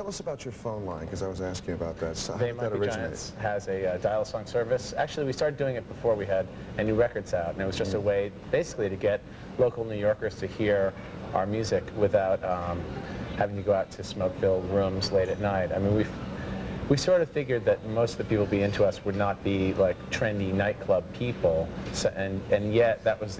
tell us about your phone line, because I was asking about that. So how They did Might that Be originate? Giants has a dial-a-song service. Actually, we started doing it before we had any records out, and it was just a way, basically, to get local New Yorkers to hear our music without having to go out to smoke-filled rooms late at night. I mean, we sort of figured that most of the people be into us would not be like trendy nightclub people, so, and yet that was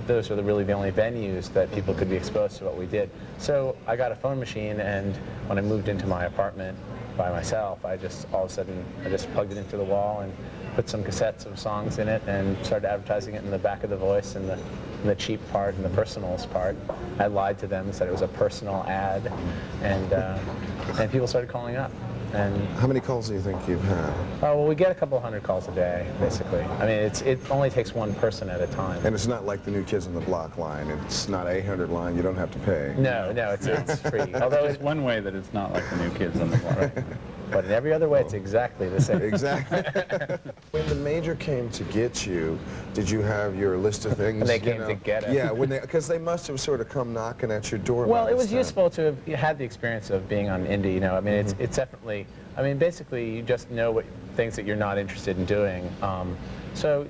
those were really the only venues that people could be exposed to what we did. So I got a phone machine, and when I moved into my apartment by myself, I just all of a sudden I just plugged it into the wall and put some cassettes of songs in it and started advertising it in the back of the Voice and the cheap part and the personals part. I lied to them and said it was a personal ad, and people started calling up. And How many calls do you think you've had? well, we get a couple hundred calls a day, basically. I mean, it only takes one person at a time. And it's not like the New Kids on the Block line. It's not a 800 line. You don't have to pay. No, it's free. Although There's one way that it's not like the New Kids on the Block. but in every other way, it's exactly the same. Exactly. When the major came to get you, did you have your list of things? When they came to get us. Yeah, because they must have sort of come knocking at your door. Well, by it this was time. useful to have had the experience of being on indie, you know. I mean, it's definitely, I mean, basically, you just know what things that you're not interested in doing. So,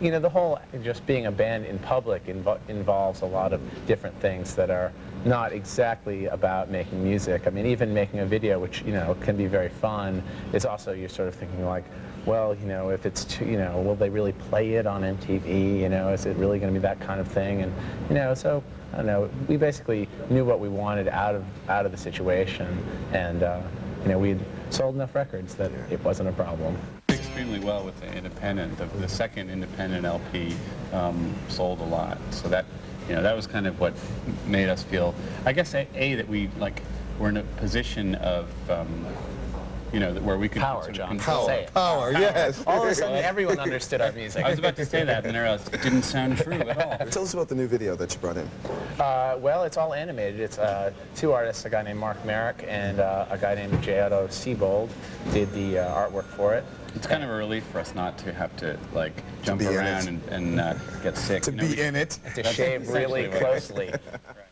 you know, the whole just being a band in public involves a lot of different things that are not exactly about making music. I mean, even making a video, which, you know, can be very fun, is also, you're sort of thinking like, well, you know, if it's too, you know, will they really play it on MTV? You know, is it really going to be that kind of thing? And, you know, so, I don't know, we basically knew what we wanted out of the situation, and, you know, we'd sold enough records that it wasn't a problem. Extremely well with the independent. The second independent LP sold a lot, so that, you know, that was kind of what made us feel, I guess, that we were in a position of you know, where we could Power, sort of John. control. Say it. Power, yes. All of a sudden, everyone understood our music. I was about to say that, and then I realized it didn't sound true at all. Tell us about the new video that you brought in. Well, it's all animated. It's two artists, a guy named Mark Merrick and a guy named J. Otto Siebold did the artwork for it. It's kind of a relief for us not to have to jump be in around and get sick. To You know, be in it. To shave really essentially what it is. closely.